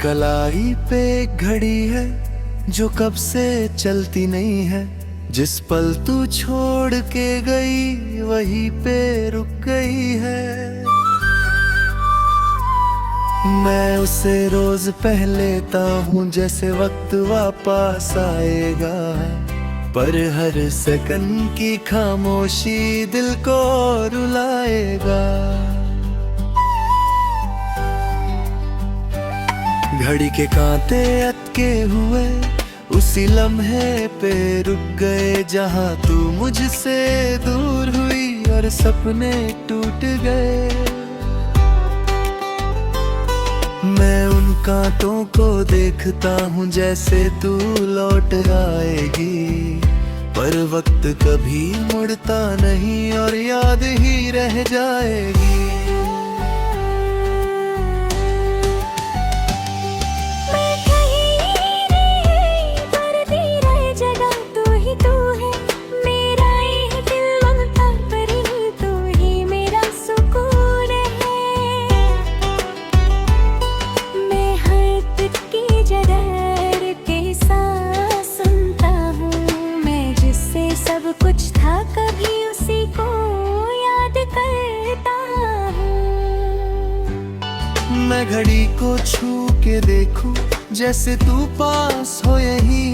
कलाई पे एक घड़ी है जो कब से चलती नहीं है। जिस पल तू छोड़ के गई वहीं पे रुक गई है। मैं उसे रोज पहलेता हूँ जैसे वक्त वापस आएगा, पर हर सेकंड की खामोशी दिल को रुलाएगा। घड़ी के कांटे अटके हुए उसी लम्हे पे रुक गए, जहां तू मुझसे दूर हुई और सपने टूट गए। मैं उन कांटों को देखता हूँ जैसे तू लौट आएगी, पर वक्त कभी मुड़ता नहीं और याद ही रह जाएगी। कुछ था कभी उसी को याद करता हूँ। मैं घड़ी को छू के देखूं जैसे तू पास हो यहीं,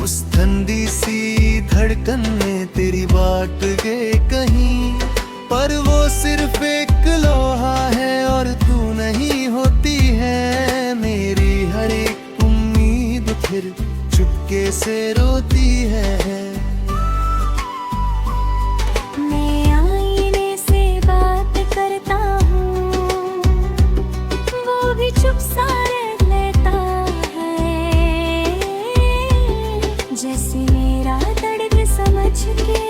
उस ठंडी सी धड़कन में तेरी बात गए कहीं। पर वो सिर्फ एक लोहा है और तू नहीं होती है मेरी हर एक उम्मीद, फिर चुपके से रोती है। चुप सा रह लेता है, जैसे मेरा दर्द समझ के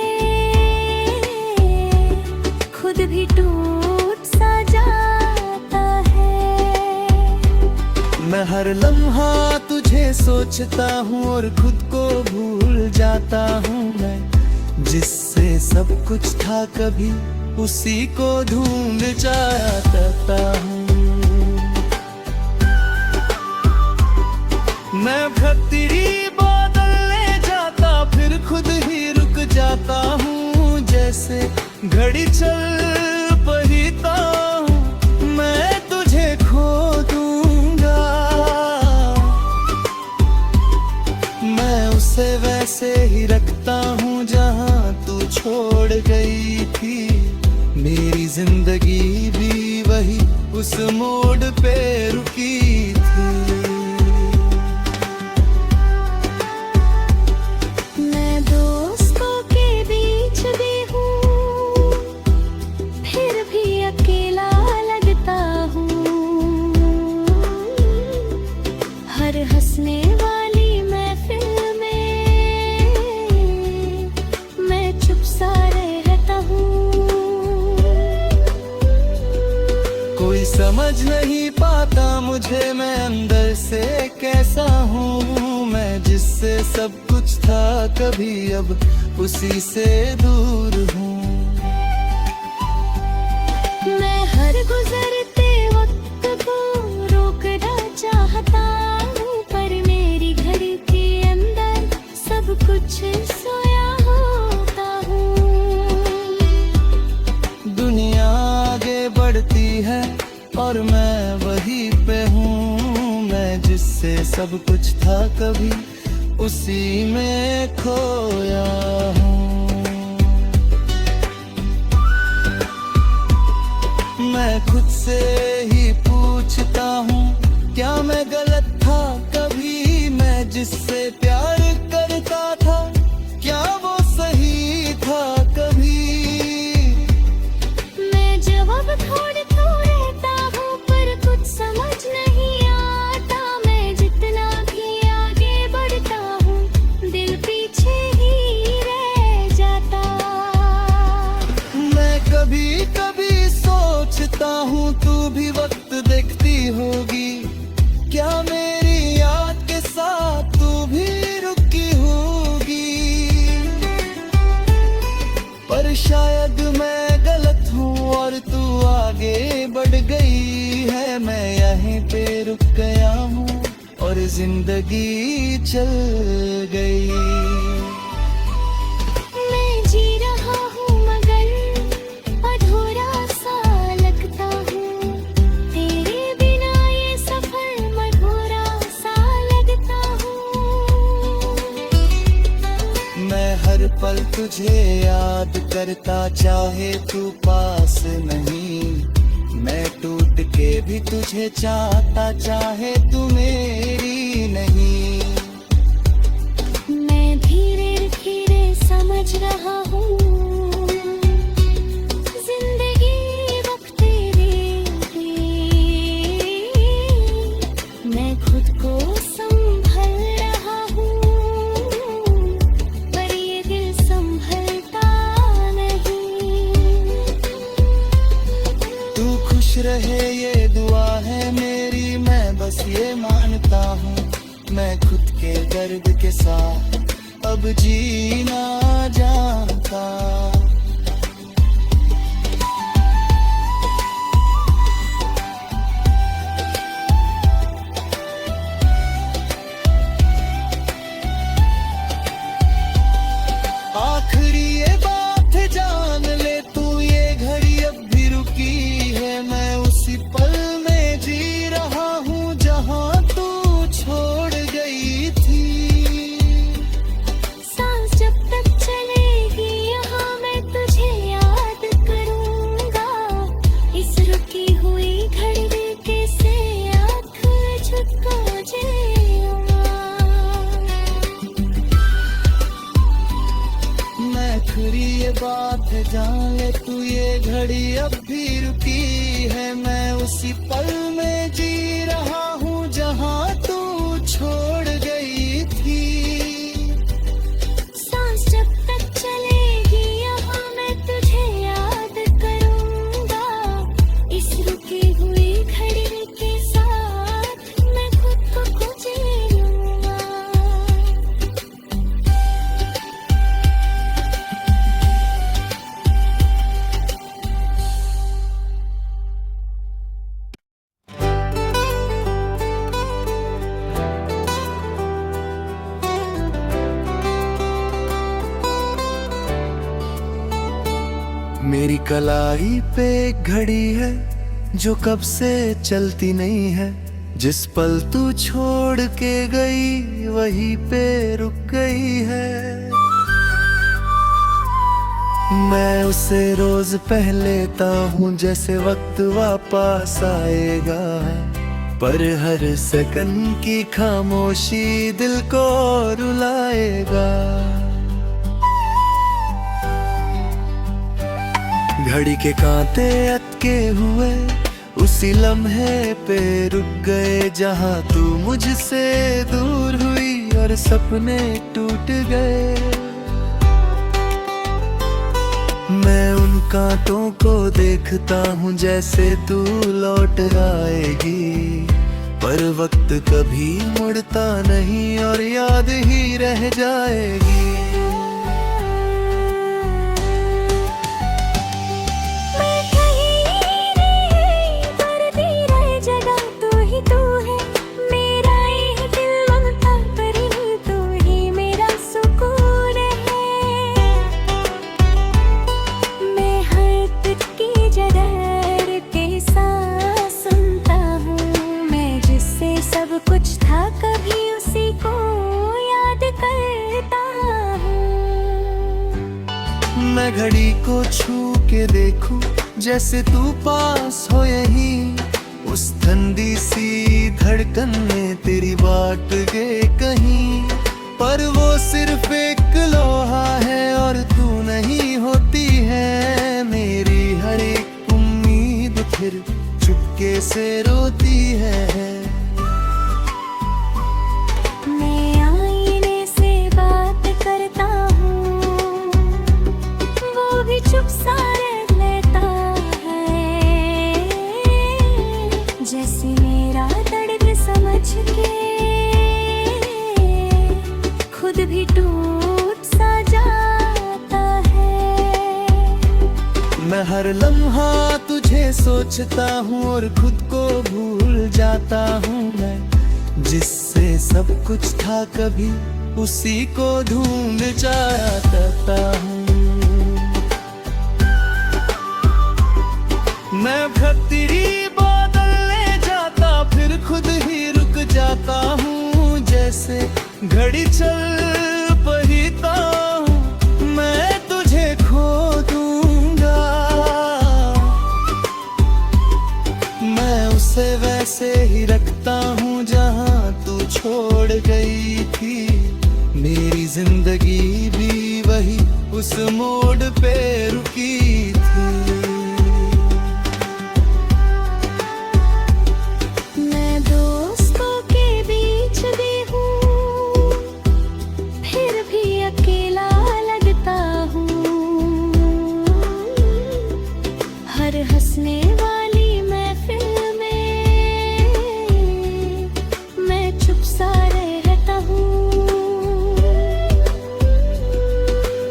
खुद भी टूट सा जाता है। मैं हर लम्हा तुझे सोचता हूँ और खुद को भूल जाता हूँ। मैं जिससे सब कुछ था कभी उसी को ढूंढ जाता हूँ। मैं भक्ति बदलने जाता फिर खुद ही रुक जाता हूँ, जैसे घड़ी चल पहीता हूँ मैं तुझे खो दूंगा। मैं उसे वैसे ही रखता हूँ जहाँ तू छोड़ गई थी। मेरी जिंदगी भी वही उस मोड़ पे रुकी थी। हंसने वाली महफिल में मैं चुप सा रहता हूँ। कोई समझ नहीं पाता मुझे मैं अंदर से कैसा हूँ। मैं जिससे सब कुछ था कभी अब उसी से दूर हूँ। मैं हर गुजरते वक्त को रोकना चाहता हूँ, पर मेरी घर के अंदर सब कुछ सोया होता हूँ। दुनिया आगे बढ़ती है और मैं वहीं पे हूँ। मैं जिससे सब कुछ था कभी उसी में खोया हूँ। मैं खुद से ही पूछता हूँ क्या मैं गलत था कभी। मैं जिससे प्यार करता था क्या वो सही था कभी। मैं जवाब ढूंढ रहता हूँ पर कुछ समझ नहीं आता। मैं जितना भी आगे बढ़ता हूँ दिल पीछे ही रह जाता। मैं कभी कभी सोचता हूँ तू भी वक्त देखती होगी, क्या मेरी याद के साथ तू भी रुकी होगी। पर शायद मैं गलत हूँ और तू आगे बढ़ गई है। मैं यहीं पे रुक गया हूँ। जिंदगी चल गई। मैं जी रहा हूँ मगर अधूरा सा लगता हूँ, तेरे बिना ये सफर मधुरा सा लगता हूँ। मैं हर पल तुझे याद करता, चाहे तू पास नहीं। मैं टूट के भी तुझे चाहता, चाहे तू मेरी नहीं। मैं धीरे धीरे समझ रहा हूँ, जिंदगी वक्त तेरे। मैं खुद को संभल रहा हूँ, पर ये दिल संभलता नहीं। तू खुश रहे ये दुआ है मेरी, मैं बस ये मानता हूँ। मैं खुद के दर्द के साथ अब जीना जानता। आखिरी ये बात जान ले तू, ये घड़ी अब भी रुकी है। मैं उसी पल में जी रहा हूँ जहाँ तू छोड़ गई थी। सांस जब तक चलेगी यहाँ मैं तुझे याद करूँगा। इस रुकी हुई घड़ी के से आँख झुका जीऊँगा। मैं आखिरी ये बात जान ले तू, ये घड़ी अब भी रुकी है। मैं उसी पल में जी रहा हूँ जहाँ तू छोड़ गई थी। सांस जब तक चलेगी यहाँ मैं तुझे याद करूँगा। इस रुकी हुई घड़ी के साथ मैं खुद को खोज लूँगा। मेरी कलाई पे एक घड़ी है जो कब से चलती नहीं है। जिस पल तू छोड़ के गई वहीं पे रुक गई है। मैं उसे रोज पहलेता हूँ जैसे वक्त वापस आएगा, पर हर सेकंड की खामोशी दिल को रुलाएगा। घड़ी के कांटे अटके हुए उसी लम्हे पे रुक गए, जहाँ तू मुझसे दूर हुई और सपने टूट गए। मैं उन कांटों को देखता हूँ जैसे तू लौट आएगी, पर वक्त कभी मुड़ता नहीं और याद ही रह जाएगी। कुछ था कभी उसी को याद करता हूँ। मैं घड़ी को छू के देखूं जैसे तू पास हो यहीं, उस ठंडी सी धड़कन में तेरी बात गए कहीं। पर वो सिर्फ एक लोहा है और तू नहीं होती है मेरी हर एक उम्मीद, फिर चुपके से रोती है। चुप सा रह लेता है, जैसे मेरा दर्द समझ के खुद भी टूट सा जाता है। मैं हर लम्हा तुझे सोचता हूँ और खुद को भूल जाता हूँ। मैं जिससे सब कुछ था कभी उसी को ढूंढ जाता हूँ। मैं भक्ति बदलने जाता फिर खुद ही रुक जाता हूँ। जैसे घड़ी चल पहीता हूँ मैं तुझे खो दूंगा। मैं उसे वैसे ही रखता हूँ जहाँ तू छोड़ गई थी। मेरी जिंदगी भी वही उस मोड़ पे रुकी थी। मैं दोस्तों के बीच भी हूँ फिर भी अकेला लगता हूँ। हर हंसने वाली महफिल में मैं चुप सा रहता हूँ।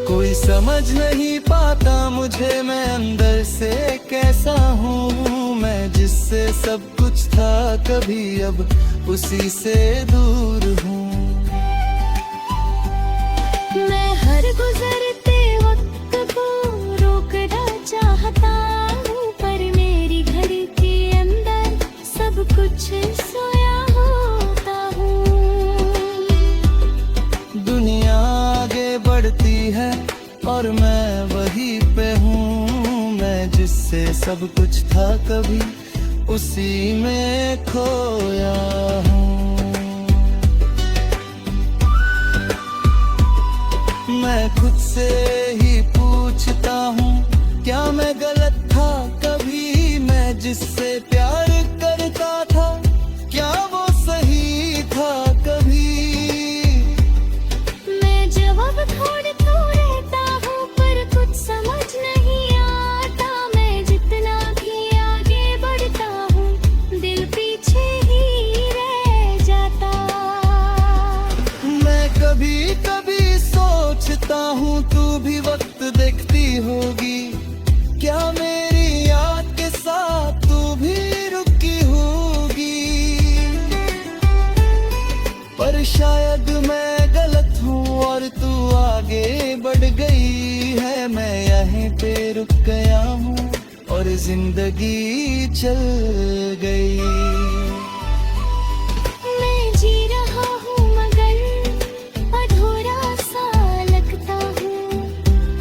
कोई समझ नहीं पाता मुझे मैं अंदर से कैसा हूँ। मैं जिससे सब कुछ था कभी अब उसी से दूर हूँ। मैं हर गुजरते वक्त को रोकना चाहता हूँ पर मेरी घड़ी के अंदर सब कुछ सोया होता हूँ। दुनिया आगे बढ़ती है और मैं वहीं पे हूँ। मैं जिससे सब कुछ था कभी उसी में खोया हूँ। मैं खुद से ही पूछता हूँ क्या मैं गलत था कभी। मैं जिससे प्यार करता था क्या वो सही था कभी। मैं जवाब ढूंढता रहता हूँ पर कुछ समझ नहीं आता। मैं जितना भी आगे बढ़ता हूँ दिल पीछे ही रह जाता। मैं कभी कभी सोचता हूँ तू भी वक्त देखती होगी। क्या मेरी याद के साथ तू भी रुकी होगी। पर शायद मैं गलत हूँ और तू आगे बढ़ गई है। मैं यहीं पे रुक गया हूँ और जिंदगी चल गई। मैं जी रहा हूँ मगर अधूरा सा लगता हूँ।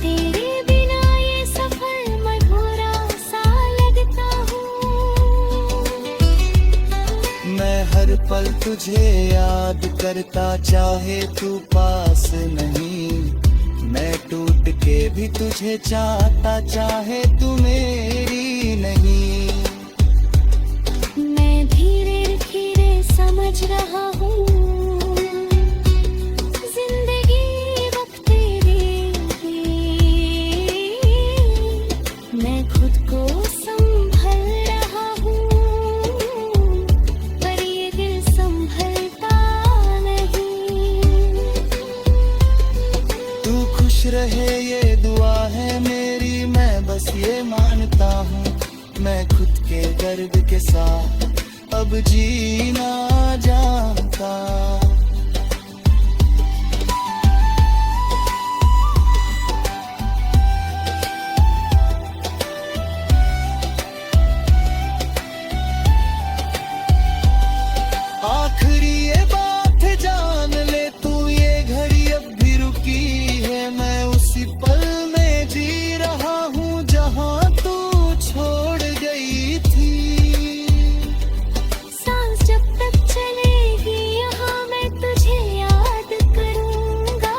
तेरे बिना ये सफर मधुरा सा लगता हूँ। मैं हर पल तुझे याद करता चाहे तू पास नहीं। मैं टूट के भी तुझे चाहता चाहे तू मेरी नहीं। मैं धीरे धीरे समझ रहा हूँ जिंदगी वक्त देगी। मैं खुद को संभल रहा हूँ पर ये दिल संभलता नहीं। तू खुश रहे ये दुआ है मेरी मैं बस ये मानता हूँ। मैं खुद के दर्द के साथ अब जीना जानता। आखिरी ये बात जान ले तू ये घड़ी अब भी रुकी है। मैं उसी पल में जी रहा हूँ जहाँ तू छोड़ गई थी। सांस जब तक चलेगी यहाँ मैं तुझे याद करूँगा।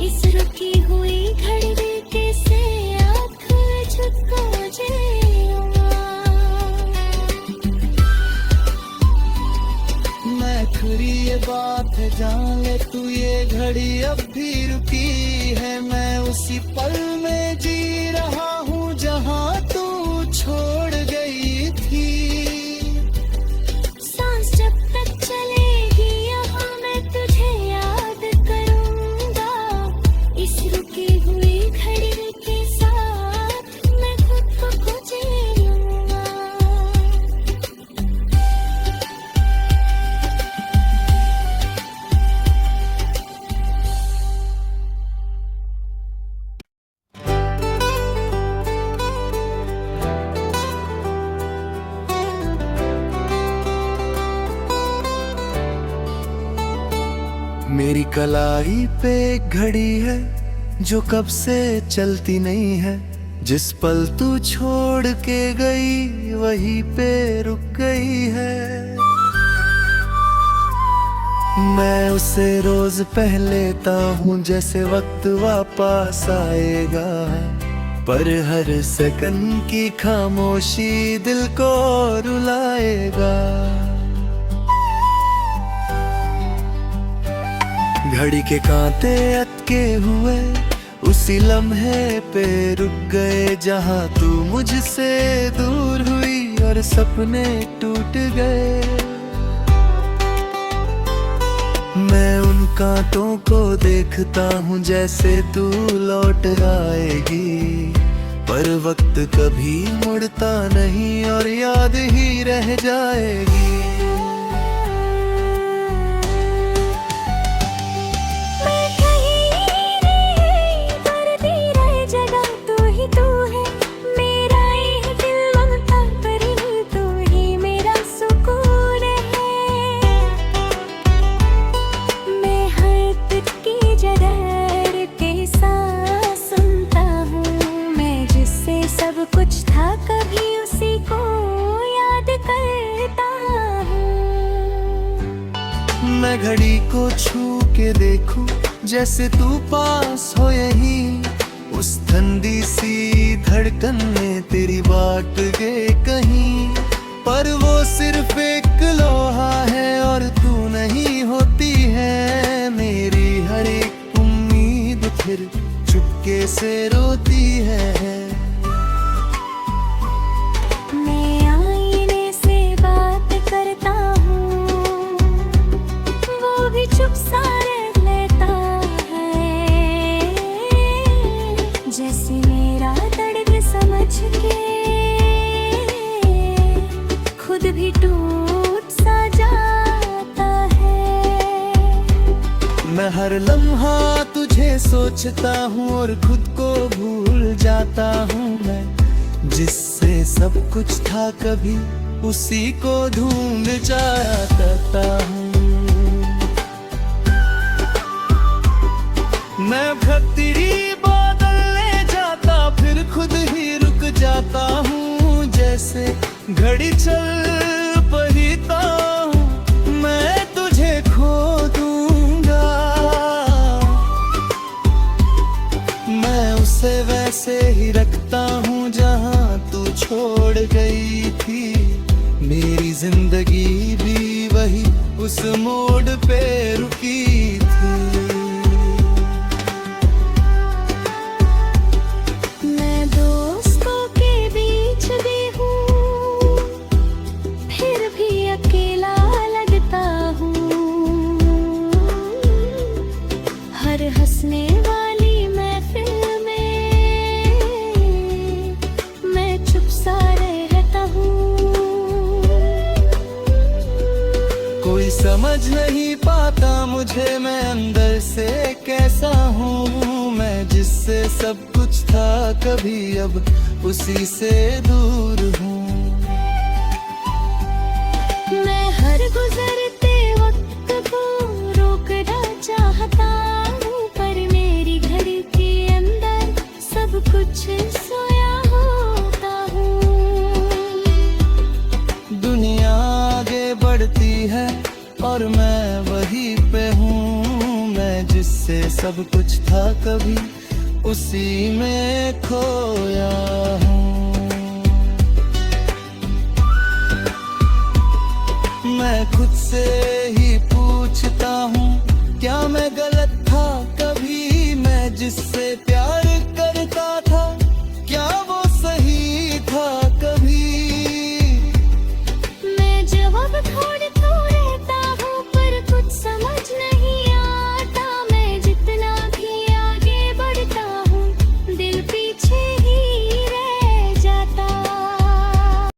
इस रुकी हुई घड़ी के से आँख झुका जीऊँगा। मैं खुरी ये बात है जान ले तू ये घड़ी अब भी रुकी है। मैं उसी पल में जी रहा हूँ जहाँ तू छोड़ गई थी। सांस जब तक चलेगी यहाँ मैं तुझे याद करूँगा। इस रुकी हुई घड़ी के साथ मैं खुद को खोजूँगा। कलाई पे एक घड़ी है जो कब से चलती नहीं है, जिस पल तू छोड़ के गई वहीं पे रुक गई है। मैं उसे रोज पहलेता हूँ जैसे वक्त वापस आएगा, पर हर सेकंड की खामोशी दिल को रुलाएगा। घड़ी के कांटे अटके हुए उसी लम्हे पे रुक गए, जहाँ तू मुझसे दूर हुई और सपने टूट गए। मैं उन कांटों को देखता हूँ जैसे तू लौट आएगी, पर वक्त कभी मुड़ता नहीं और याद ही रह जाएगी। कुछ था कभी उसी को याद करता हूँ। मैं घड़ी को छू के देखूं जैसे तू पास हो यहीं, उस ठंडी सी धड़कन में तेरी बात गए कहीं, पर वो सिर्फ एक लोहा है और तू नहीं होती है मेरी हर एक उम्मीद, फिर चुपके से रोती है। चुप सा रह लेता है, जैसे मेरा दर्द समझ के खुद भी टूट सा जाता है। मैं हर लम्हा तुझे सोचता हूँ और खुद को भूल जाता हूँ। मैं जिससे सब कुछ था कभी उसी को ढूंढ जाता हूँ। मैं भक्ति बादल ले जाता फिर खुद ही रुक जाता हूँ, जैसे घड़ी चल पड़ता हूँ मैं तुझे खो दूंगा। मैं उसे वैसे ही रखता हूँ जहाँ तू छोड़ गई थी, मेरी जिंदगी भी वही उस मोड़ पे रुकी थी। हंसने वाली महफिल में मैं चुप सा रहता हूँ। कोई समझ नहीं पाता मुझे मैं अंदर से कैसा हूँ, मैं जिससे सब कुछ था कभी अब उसी से दूर हूँ। मैं हर गुजरते वक्त को रोकना चाहता हूँ, पर मेरी घड़ी के अंदर सब कुछ सोया होता हूँ। दुनिया आगे बढ़ती है और मैं वहीं पे हूँ, मैं जिससे सब कुछ था कभी उसी में खोया हूँ। मैं खुद से ही पूछता हूँ क्या मैं गलत था कभी, मैं जिस